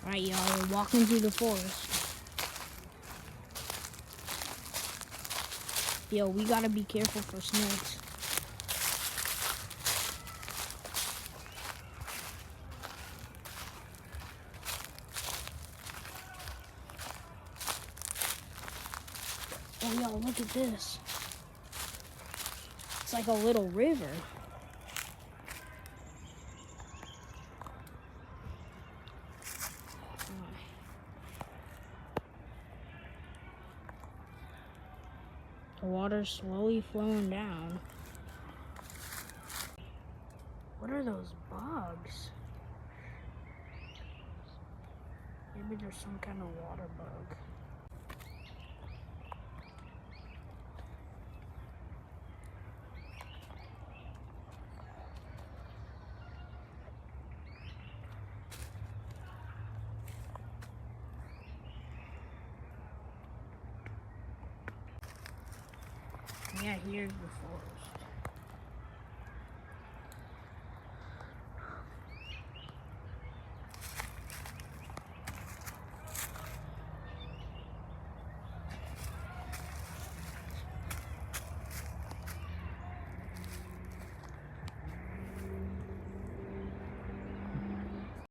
Alright, y'all, we're walking through the forest. Yo, we gotta be careful for snakes. Oh, y'all, look at this. It's like a little river. The water's slowly flowing down. What are those bugs? Maybe there's some kind of water bug. Yeah, here's the forest.